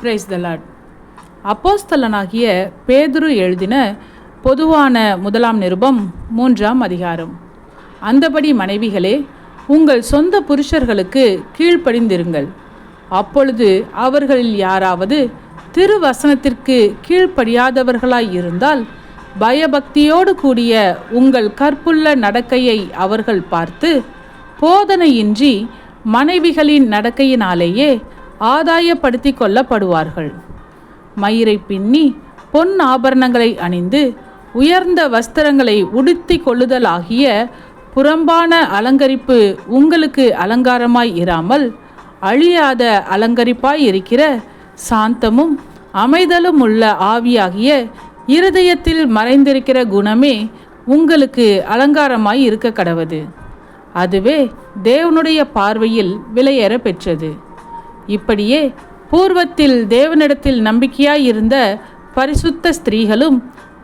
Praise the Lord. அப்போஸ்தலனாகிய பேதுரு எழுதின பொதுவான முதலாம் நிருபம் 3ஆம் அதிகாரம். அந்தபடி மனைவிகளே, உங்கள் சொந்த புருஷர்களுக்கு கீழ்ப்படிந்திருங்கள். அப்பொழுது அவர்களில் யாராவது திருவசனத்திற்கு கீழ்ப்படியாதவர்களாய் இருந்தால் பயபக்தியோடு கூடிய உங்கள் கற்புள்ள நடக்கையை அவர்கள் பார்த்து போதனையின்றி மனைவிகளின் நடக்கையினாலேயே ஆதாயப்படுத்தி கொள்ளப்படுவார்கள். மயிரை பின்னி பொன் ஆபரணங்களை அணிந்து உயர்ந்த வஸ்திரங்களை உடுத்தி கொள்ளுதலாகிய புறம்பான அலங்கரிப்பு உங்களுக்கு அலங்காரமாய் இராமல் அழியாத அலங்கரிப்பாய் இருக்கிற சாந்தமும் அமைதலும் உள்ள ஆவியாகிய இருதயத்தில் மறைந்திருக்கிற குணமே உங்களுக்கு அலங்காரமாய் இருக்க கடவது. அதுவே தேவனுடைய பார்வையில் விலையேற பெற்றது. இப்படியே பூர்வத்தில் தேவனிடத்தில் நம்பிக்கையாய் இருந்த பரிசுத்த ஸ்திரீகளும்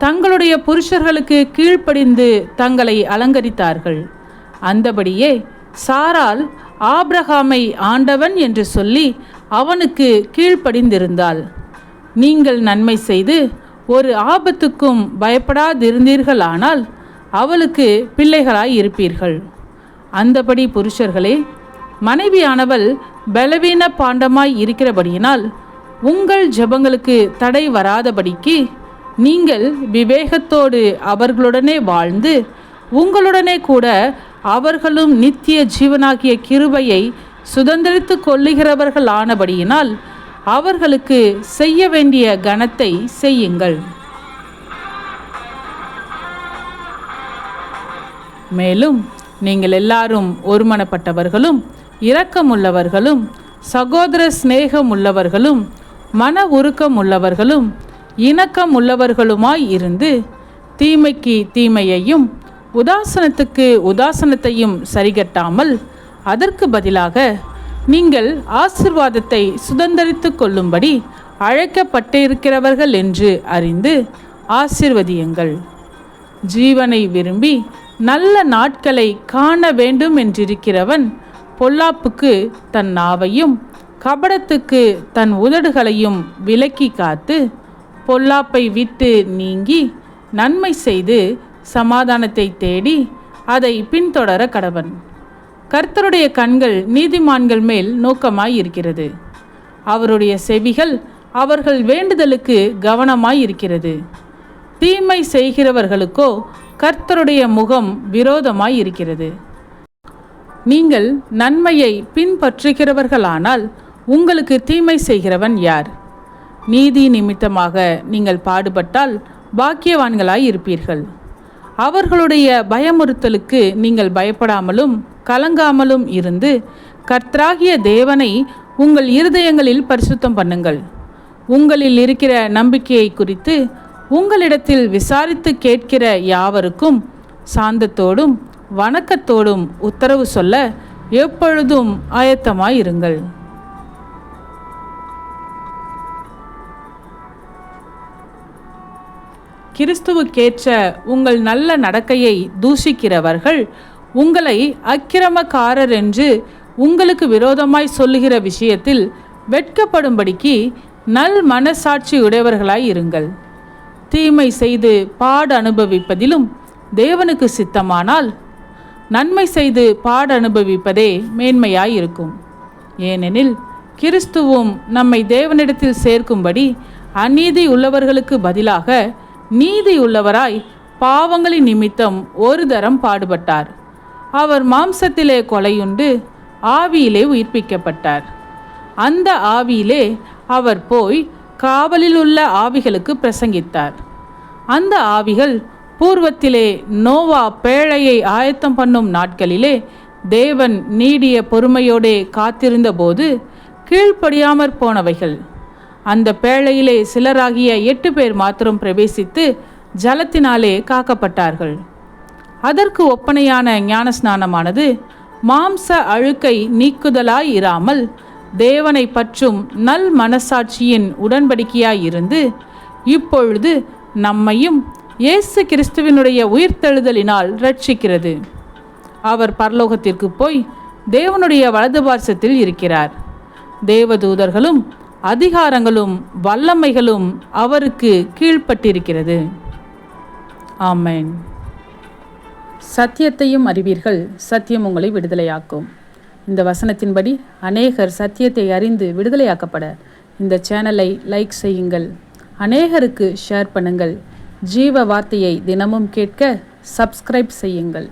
தங்களுடைய புருஷர்களுக்கு கீழ்ப்படிந்து தங்களை அலங்கரித்தார்கள். அந்தபடியே சாராள் ஆபிரகாமை ஆண்டவன் என்று சொல்லி அவனுக்கு கீழ்ப்படிந்திருந்தாள். நீங்கள் நன்மை செய்து ஒரு ஆபத்துக்கும் பயப்படாதிருந்தீர்களானால் அவளுக்கு பிள்ளைகளாய் இருப்பீர்கள். அந்தபடி புருஷர்களே, மனைவியானவள் பலவீன பாண்டமாய் இருக்கிறபடியினால் உங்கள் ஜெபங்களுக்கு தடை வராதபடிக்கு நீங்கள் விவேகத்தோடு அவர்களுடனே வாழ்ந்து உங்களுடனே கூட அவர்களும் நித்திய ஜீவனாகிய கிருபையை சுதந்திரித்து கொள்ளுகிறவர்களானபடியினால் அவர்களுக்கு செய்ய வேண்டிய கனத்தை செய்யுங்கள். மேலும் நீங்கள் எல்லாரும் ஒருமனப்பட்டவர்களும் இரக்கமுள்ளவர்களும் சகோதர சிநேகம் உள்ளவர்களும் மன உருக்கம் உள்ளவர்களும் இணக்கம் உள்ளவர்களுமாய் இருந்து தீமைக்கு தீமையையும் உதாசனத்துக்கு உதாசனத்தையும் சரிகட்டாமல் அதற்கு பதிலாக நீங்கள் ஆசீர்வாதத்தை சுதந்திரித்து கொள்ளும்படி அழைக்கப்பட்டிருக்கிறவர்கள் என்று அறிந்து ஆசீர்வதியுங்கள். ஜீவனை விரும்பி நல்ல நாட்களை காண வேண்டும் என்றிருக்கிறவன் பொல்லாப்புக்கு தன் நாவையும் கபடத்துக்கு தன் உதடுகளையும் விலக்கி காத்து பொல்லாப்பை விட்டு நீங்கி நன்மை செய்து சமாதானத்தை தேடி அதை பின்தொடர கடவன். கர்த்தருடைய கண்கள் நீதிமான்கள் மேல் நோக்கமாய் இருக்கிறது. அவருடைய செவிகள் அவர்கள் வேண்டுதலுக்கு கவனமாய் இருக்கிறது. தீமை செய்கிறவர்களுக்கோ கர்த்தருடைய முகம் விரோதமாய் இருக்கிறது. நீங்கள் நன்மையை பின்பற்றுகிறவர்களானால் உங்களுக்கு தீமை செய்கிறவன் யார்? நீதி நிமித்தமாக நீங்கள் பாடுபட்டால் பாக்கியவான்களாய் இருப்பீர்கள். அவர்களுடைய பயமுறுத்தலுக்கு நீங்கள் பயப்படாமலும் கலங்காமலும் இருந்து கர்த்தராகிய தேவனை உங்கள் இருதயங்களில் பரிசுத்தம் பண்ணுங்கள். உங்களில் இருக்கிற நம்பிக்கையை குறித்து உங்களிடத்தில் விசாரித்து கேட்கிற யாவருக்கும் சாந்தத்தோடும் வணக்கத்தோடும் உத்தரவு சொல்ல எப்பொழுதும் ஆயத்தமாயிருங்கள். கிறிஸ்துவுக்கேற்ற உங்கள் நல்ல நடக்கையை தூஷிக்கிறவர்கள் உங்களை அக்கிரமக்காரர் என்று உங்களுக்கு விரோதமாய் சொல்லுகிற விஷயத்தில் வெட்கப்படும்படிக்கு நல் மனசாட்சி உடையவர்களாய் இருங்கள். தீமை செய்து பாடு அனுபவிப்பதிலும் தேவனுக்கு சித்தமானால் நன்மை செய்து பாடு அனுபவிப்பதே மேன்மையாயிருக்கும். ஏனெனில் கிறிஸ்துவும் நம்மை தேவனிடத்தில் சேர்க்கும்படி அநீதி உள்ளவர்களுக்கு பதிலாக நீதி உள்ளவராய் பாவங்களின் நிமித்தம் ஒரு தரம் பாடுபட்டார். அவர் மாம்சத்திலே கொலையுண்டு ஆவியிலே உயிர்ப்பிக்கப்பட்டார். அந்த ஆவியிலே அவர் போய் காவலில் உள்ள ஆவிகளுக்கு பிரசங்கித்தார். அந்த ஆவிகள் பூர்வத்திலே நோவா பேழையை ஆயத்தம் பண்ணும் நாட்களிலே தேவன் நீடிய பொறுமையோடே காத்திருந்த போது கீழ்ப்படியாமற் போனவைகள். அந்த பேழையிலே சிலராகிய 8 பேர் மாத்திரம் பிரவேசித்து ஜலத்தினாலே காக்கப்பட்டார்கள். அதற்கு ஒப்பனையான ஞானஸ்நானமானது மாம்ச அழுக்கை நீக்குதலாய் இராமல் தேவனை பற்றும் நல் மனசாட்சியின் உடன்படிக்கையாயிருந்து இப்பொழுது நம்மையும் இயேசு கிறிஸ்துவினுடைய உயிர்த்தெழுதலினால் ரட்சிக்கிறது. அவர் பரலோகத்திற்கு போய் தேவனுடைய வலது பார்சத்தில் இருக்கிறார். தேவதூதர்களும் அதிகாரங்களும் வல்லமைகளும் அவருக்கு கீழ்ப்பட்டிருக்கிறது. ஆமென். சத்தியத்தையும் அறிவீர்கள், சத்தியம் உங்களை விடுதலையாக்கும். இந்த வசனத்தின்படி அநேகர் சத்தியத்தை அறிந்து விடுதலையாக்கப்பட இந்த சேனலை லைக் செய்யுங்கள், அநேகருக்கு ஷேர் பண்ணுங்கள். ஜீவ வார்த்தையை தினமும் கேட்க சப்ஸ்கிரைப் செய்யுங்கள்.